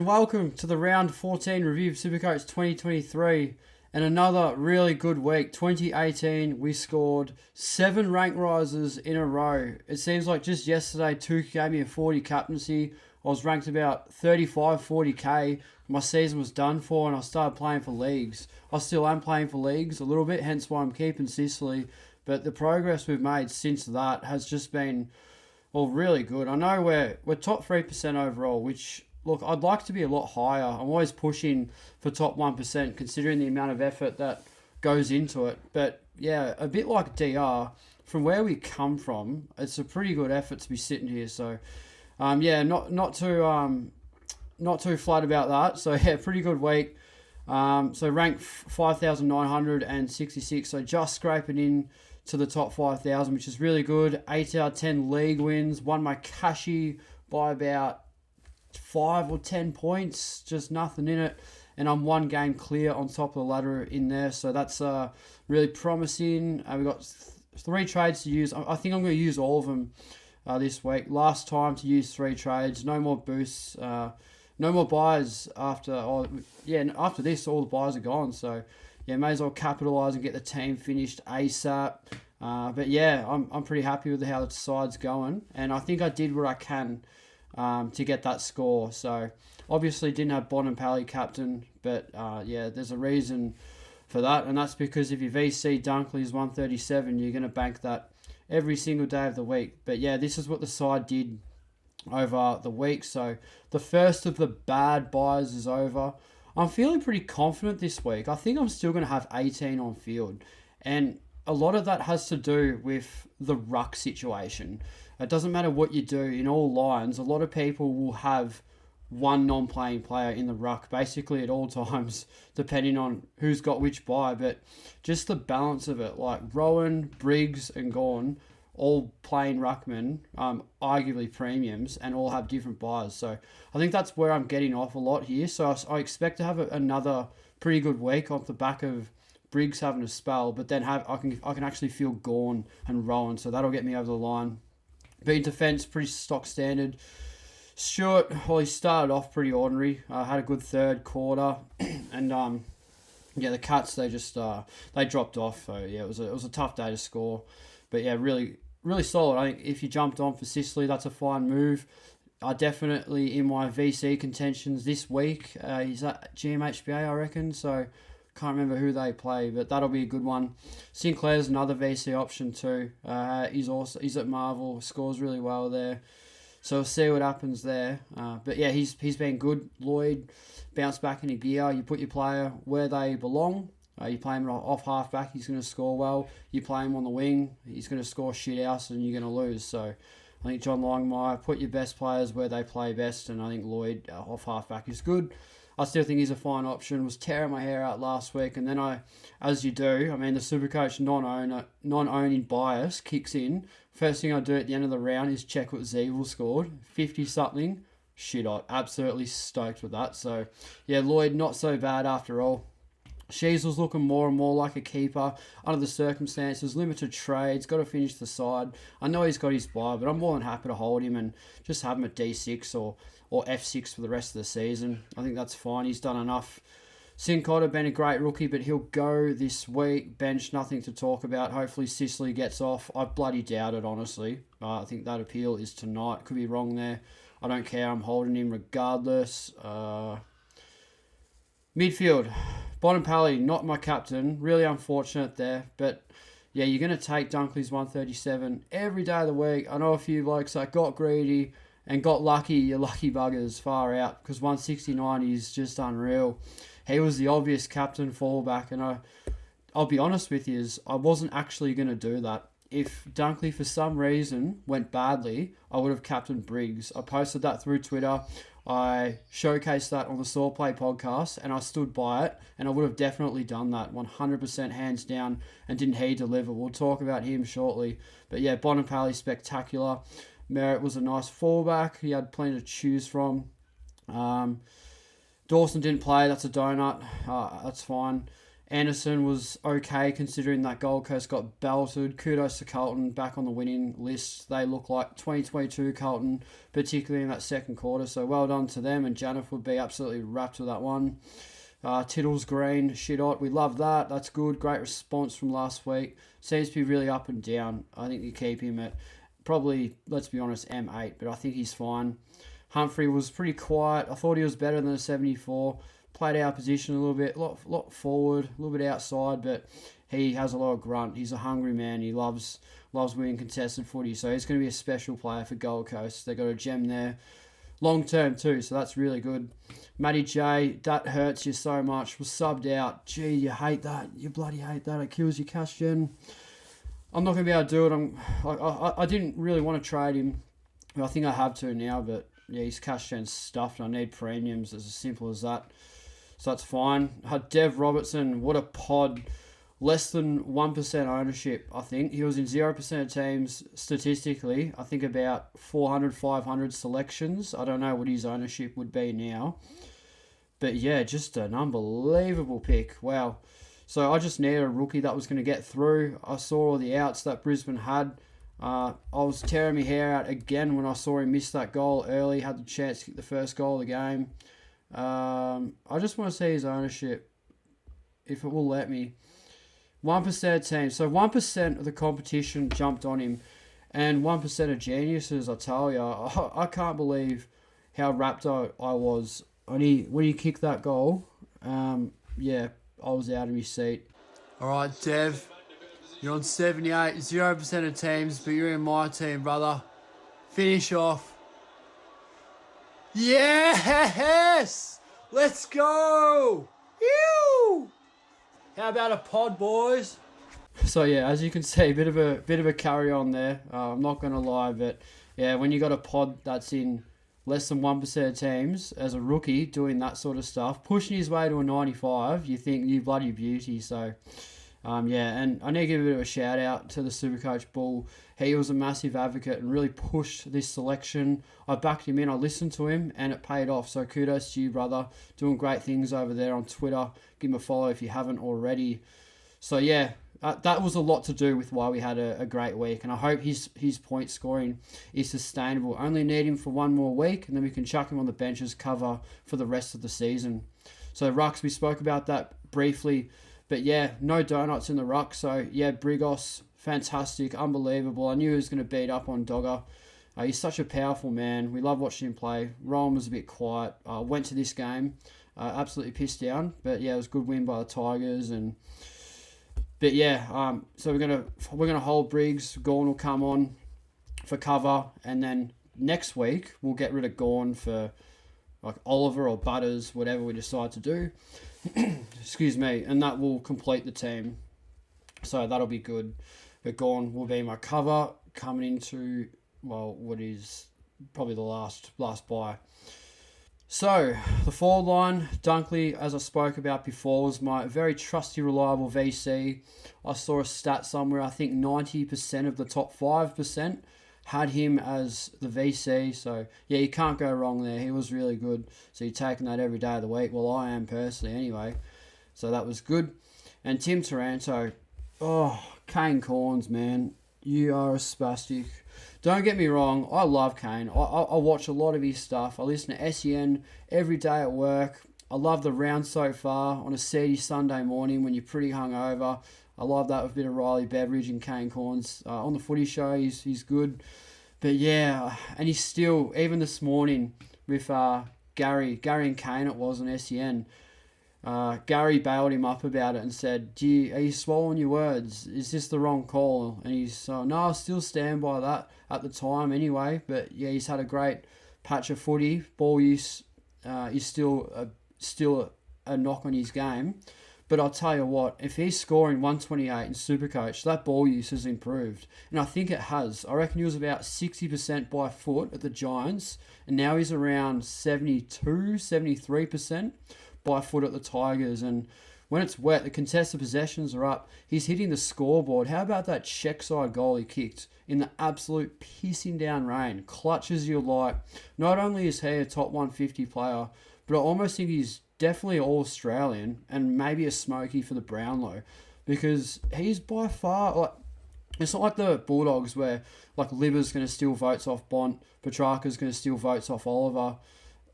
Welcome to the round 14 review of SuperCoach 2023 and another really good week. 2018, we scored 7 rank rises in a row. It seems like just yesterday, Tuke gave me a 40 captaincy. I was ranked about 35, 40k. My season was done for and I started playing for leagues. I still am playing for leagues a little bit, hence why I'm keeping Sicily. But the progress we've made since that has just been, well, really good. I know we're top 3% overall, which, look, I'd like to be a lot higher. I'm always pushing for top 1%, considering the amount of effort that goes into it. But yeah, a bit like DR, from where we come from, it's a pretty good effort to be sitting here. So, not too flat about that. So yeah, pretty good week. So rank 5,966. So just scraping in to the top 5,000, which is really good. 8 out of 10 league wins. Won my cashy by about 5 or 10 points, just nothing in it, and I'm one game clear on top of the ladder in there, so that's really promising. We've got 3 trades to use. I think I'm going to use all of them this week. Last time to use 3 trades, no more boosts, no more buys after this. All the buys are gone, so yeah, may as well capitalise and get the team finished ASAP. But yeah, I'm pretty happy with how the side's going, and I think I did what I can to get that score. So obviously didn't have Bonampally captain, but there's a reason for that, and that's because if your VC Dunkley is 137, you're going to bank that every single day of the week. But yeah, this is what the side did over the week. So the first of the bad buys is over. I'm feeling pretty confident this week. I think I'm still going to have 18 on field, and a lot of that has to do with the ruck situation. It doesn't matter what you do in all lines. A lot of people will have one non-playing player in the ruck basically at all times, depending on who's got which buy. But just the balance of it, like Rowan, Briggs, and Gawn, all playing ruckman, arguably premiums, and all have different buys. So I think that's where I'm getting off a lot here. So I expect to have another pretty good week off the back of Briggs having a spell, but then I can actually feel Gawn and Rowan, so that'll get me over the line. But in defence, pretty stock standard. Stewart, well, he started off pretty ordinary. Had a good third quarter, and the Cats they dropped off. So yeah, it was a tough day to score, but yeah, really solid. I think if you jumped on for Sicily, that's a fine move. Definitely in my VC contentions this week. He's at GMHBA, I reckon. So can't remember who they play, but that'll be a good one. Sinclair's another VC option too. He's at Marvel, scores really well there. So we'll see what happens there. But yeah, he's been good. Lloyd bounced back into gear. You put your player where they belong. You play him off half back, he's going to score well. You play him on the wing, he's going to score shit house and you're going to lose. So I think John Longmire, put your best players where they play best, and I think Lloyd off half back is good. I still think he's a fine option. Was tearing my hair out last week, and then as you do, the SuperCoach non-owning bias kicks in. First thing I do at the end of the round is check what Zeeble scored, 50-something. Shit, I'm absolutely stoked with that. So, yeah, Lloyd, not so bad after all. Sheasel's looking more and more like a keeper under the circumstances. Limited trades, got to finish the side. I know he's got his buy, but I'm more than happy to hold him and just have him at D6 or F6 for the rest of the season. I think that's fine. He's done enough. Sincotta been a great rookie, but he'll go this week. Bench, nothing to talk about. Hopefully Sicily gets off. I bloody doubt it, honestly. I think that appeal is tonight. Could be wrong there. I don't care. I'm holding him regardless. Midfield. Bonampally, not my captain. Really unfortunate there. But yeah, you're going to take Dunkley's 137 every day of the week. I know a few blokes that got greedy and got lucky. You lucky buggers, far out. Because 169 is just unreal. He was the obvious captain fallback. And I'll be honest with you, I wasn't actually going to do that. If Dunkley for some reason went badly, I would have captained Briggs. I posted that through Twitter. I showcased that on the Saw Play podcast, and I stood by it, and I would have definitely done that 100% hands down. And didn't he deliver? We'll talk about him shortly. But yeah, Bonampally spectacular. Merritt was a nice fallback. He had plenty to choose from. Dawson didn't play. That's a donut. That's fine. Anderson was okay considering that Gold Coast got belted. Kudos to Carlton, back on the winning list. They look like 2022 Carlton, particularly in that second quarter. So well done to them, and Janif would be absolutely wrapped with that one. Tittles green, shit hot. We love that. That's good. Great response from last week. Seems to be really up and down. I think you keep him at probably, let's be honest, M8, but I think he's fine. Humphrey was pretty quiet. I thought he was better than a 74. Played our position a little bit, lot forward, a little bit outside, but he has a lot of grunt. He's a hungry man. He loves winning contested footy, so he's going to be a special player for Gold Coast. They got a gem there, long term too, so that's really good. Matty J, that hurts you so much. Was subbed out. Gee, you hate that. You bloody hate that. It kills your cash gen. I'm not going to be able to do it. I didn't really want to trade him. I think I have to now, but yeah, his cash gen's stuffed. I need premiums. It's as simple as that. So that's fine. Dev Robertson, what a pod. Less than 1% ownership, I think. He was in 0% of teams statistically. I think about 400, 500 selections. I don't know what his ownership would be now. But yeah, just an unbelievable pick. Wow. So I just needed a rookie that was going to get through. I saw all the outs that Brisbane had. I was tearing my hair out again when I saw him miss that goal early. Had the chance to kick the first goal of the game. I just want to see his ownership, if it will let me. 1% of teams. So 1% of the competition jumped on him. And 1% of geniuses, I tell you. I can't believe how wrapped I was when he kicked that goal. Yeah, I was out of my seat. All right, Dev. You're on 78, 0% of teams, but you're in my team, brother. Finish off. Yes! Let's go! Ew! How about a pod, boys? So yeah, as you can see, bit of a carry on there. I'm not gonna lie, but yeah, when you got a pod that's in less than 1% of teams as a rookie doing that sort of stuff, pushing his way to a 95, you think you bloody beauty. So yeah, and I need to give a bit of a shout out to the Supercoach Bull. He was a massive advocate and really pushed this selection. I backed him in, I listened to him, and it paid off. So kudos to you, brother. Doing great things over there on Twitter. Give him a follow if you haven't already. So yeah, that was a lot to do with why we had a great week. And I hope his point scoring is sustainable. Only need him for one more week, and then we can chuck him on the bench as cover for the rest of the season. So Rucks, we spoke about that briefly. But yeah, no donuts in the ruck. So yeah, Brigos, fantastic, unbelievable. I knew he was going to beat up on Dogger. He's such a powerful man. We love watching him play. Rowan was a bit quiet. Went to this game, absolutely pissed down. But yeah, it was a good win by the Tigers. But yeah, so we're gonna hold Briggs. Gorn will come on for cover, and then next week we'll get rid of Gorn for like Oliver or Butters, whatever we decide to do. Excuse me, and that will complete the team. So that'll be good. But Gorn will be my cover coming into, well, what is probably the last buy. So the forward line, Dunkley, as I spoke about before, was my very trusty, reliable VC. I saw a stat somewhere, I think 90% of the top 5% had him as the VC. So yeah, you can't go wrong there. He was really good. So you're taking that every day of the week. Well, I am personally anyway. So that was good. And Tim Taranto, Kane Corns, man, you are a spastic. Don't get me wrong, I love Kane. I watch a lot of his stuff. I listen to SEN every day at work. I love the round so far on a seedy Sunday morning when you're pretty hungover. I love that with a bit of Riley Beveridge and Kane Corns. On the footy show, he's good. But yeah, and he's still, even this morning with Gary and Kane it was on SEN, Gary bailed him up about it and said, are you swallowing your words? Is this the wrong call? And he's, no, I still stand by that at the time anyway. But yeah, he's had a great patch of footy. Ball use is still a knock on his game. But I'll tell you what, if he's scoring 128 in Supercoach, that ball use has improved. And I think it has. I reckon he was about 60% by foot at the Giants, and now he's around 72, 73% by foot at the Tigers. And when it's wet, the contested possessions are up. He's hitting the scoreboard. How about that check side goal he kicked in the absolute pissing down rain? Clutch as you like. Not only is he a top 150 player, but I almost think he's definitely all Australian and maybe a smoky for the Brownlow, because he's by far like, it's not like the Bulldogs where like Libba's going to steal votes off Bont, Petrarca's going to steal votes off Oliver,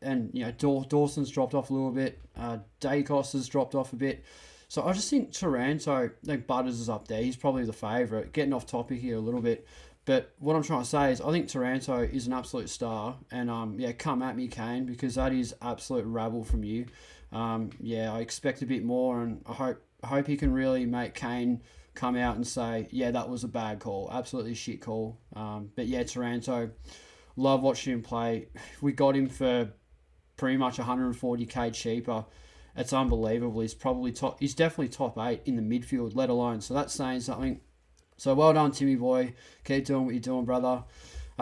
and Dawson's dropped off a little bit, Dacos has dropped off a bit. So I just think Taranto, I think Butters is up there. He's probably the favourite. Getting off topic here a little bit. But what I'm trying to say is I think Taranto is an absolute star. And, come at me, Kane, because that is absolute rabble from you. I expect a bit more, and I hope he can really make Kane come out and say, yeah, that was a bad call. Absolutely shit call. Taranto, love watching him play. We got him for pretty much 140k cheaper. It's unbelievable. He's probably top. He's definitely top 8 in the midfield, let alone. So that's saying something. So well done, Timmy boy. Keep doing what you're doing, brother.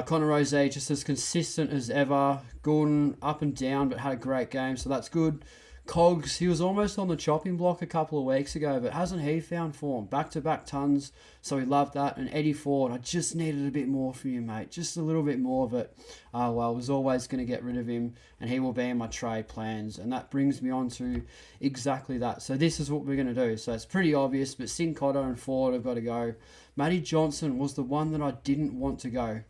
Connor Rose, just as consistent as ever. Gordon up and down, but had a great game, so that's good. Cogs, he was almost on the chopping block a couple of weeks ago, but hasn't he found form? Back-to-back tons, so we love that. And Eddie Ford, I just needed a bit more from you, mate. Just a little bit more of it. I was always going to get rid of him, and he will be in my trade plans. And that brings me on to exactly that. So this is what we're going to do. So it's pretty obvious, but Sincotto and Ford have got to go. Matty Johnson was the one that I didn't want to go.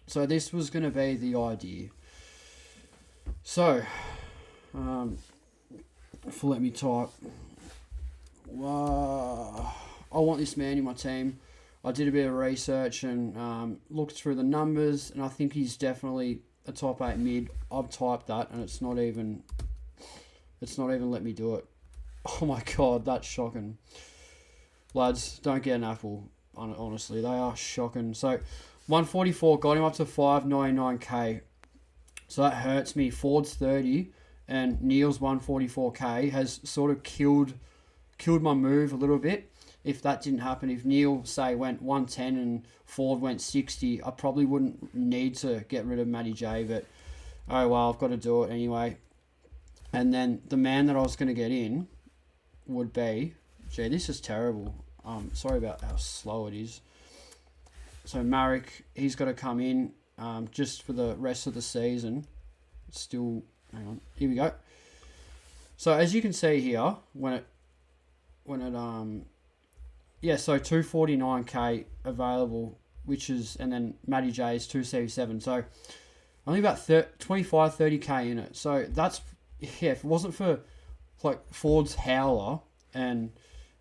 So this was going to be the idea. So, let me type. I want this man in my team. I did a bit of research and looked through the numbers, and I think he's definitely a top 8 mid. I've typed that, and it's not even let me do it. Oh my god, that's shocking. Lads, don't get an apple. Honestly, they are shocking. So 144 got him up to 599k. So that hurts me. Ford's 30. And Neil's 144k has sort of killed my move a little bit. If that didn't happen, if Neil, say, went 110 and Ford went 60, I probably wouldn't need to get rid of Matty J, but oh well, I've got to do it anyway. And then the man that I was going to get in would be... Gee, this is terrible. Sorry about how slow it is. So Marek, he's got to come in just for the rest of the season. Still... Hang on, here we go. So as you can see here, so 249k available, and then Matty J is 277. So only about 25-30k in it. So that's, if it wasn't for like Ford's howler and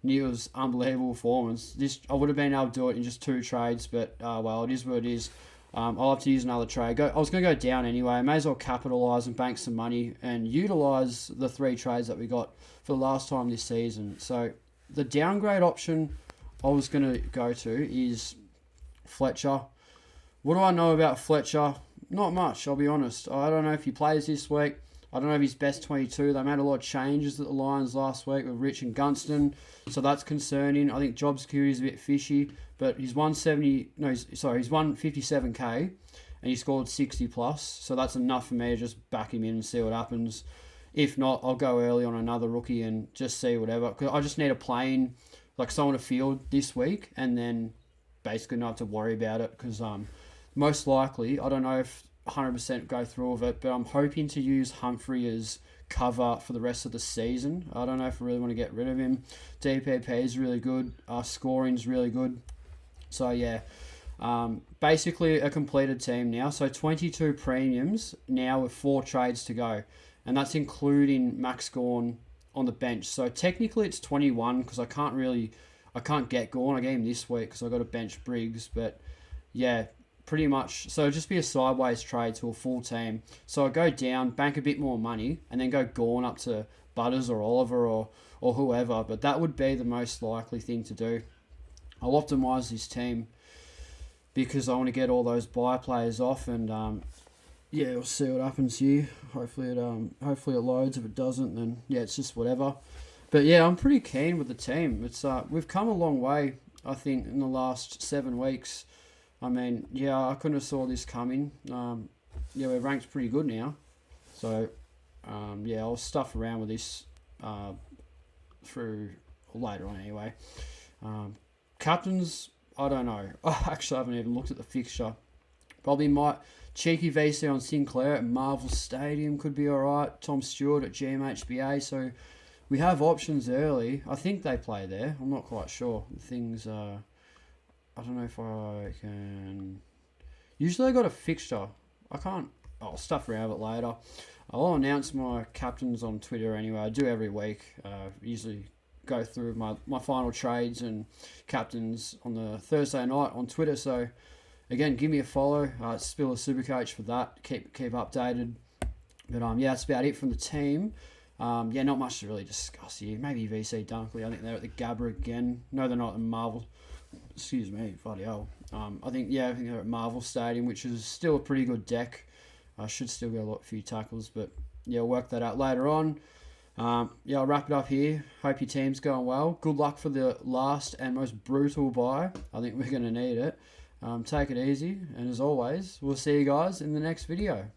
Neil's unbelievable performance, I would have been able to do it in just 2 trades. But it is what it is. I'll have to use another trade. I was going to go down anyway. I may as well capitalise and bank some money and utilise the 3 trades that we got for the last time this season. So the downgrade option I was going to go to is Fletcher. What do I know about Fletcher? Not much, I'll be honest. I don't know if he plays this week. I don't know if he's best 22. They made a lot of changes at the Lions last week with Rich and Gunston, so that's concerning. I think job security is a bit fishy, but he's 157k, and he scored 60 plus, so that's enough for me to just back him in and see what happens. If not, I'll go early on another rookie and just see whatever. Cause I just need a plane, like someone to field this week, and then basically not have to worry about it, because most likely, I don't know if 100% go through with it, but I'm hoping to use Humphrey as cover for the rest of the season. I don't know if I really want to get rid of him. DPP is really good. Scoring's really good. So yeah, basically a completed team now. So 22 premiums now with 4 trades to go, and that's including Max Gawn on the bench. So technically it's 21 because I can't get Gawn. I gave him this week because I got to bench Briggs, but yeah. Pretty much, so just be a sideways trade to a full team. So I go down, bank a bit more money, and then go Gawn up to Butters or Oliver or whoever. But that would be the most likely thing to do. I'll optimise this team because I want to get all those buy players off, and we'll see what happens here. Hopefully it loads. If it doesn't, then yeah, it's just whatever. But yeah, I'm pretty keen with the team. It's we've come a long way, I think, in the last 7 weeks. I mean, yeah, I couldn't have saw this coming. We're ranked pretty good now. So, I'll stuff around with this through later on anyway. Captains, I don't know. I actually haven't even looked at the fixture. Probably might Cheeky VC on Sinclair at Marvel Stadium could be alright. Tom Stewart at GMHBA. So we have options early. I think they play there. I'm not quite sure. Things, I don't know if I can... Usually I got a fixture. I can't... I'll stuff around it later. I'll announce my captains on Twitter anyway. I do every week. Usually go through my final trades and captains on the Thursday night on Twitter. So, again, give me a follow. It's Spill a SuperCoach for that. Keep updated. But, yeah, that's about it from the team. Yeah, not much to really discuss here. Maybe VC Dunkley. I think they're at the Gabba again. No, they're not at Marvel. Excuse me, bloody hell. I think they're at Marvel Stadium, which is still a pretty good deck. I should still get a few tackles, but yeah, I'll work that out later on. Yeah, I'll wrap it up here. Hope your team's going well. Good luck for the last and most brutal bye. I think we're going to need it. Take it easy, and as always, we'll see you guys in the next video.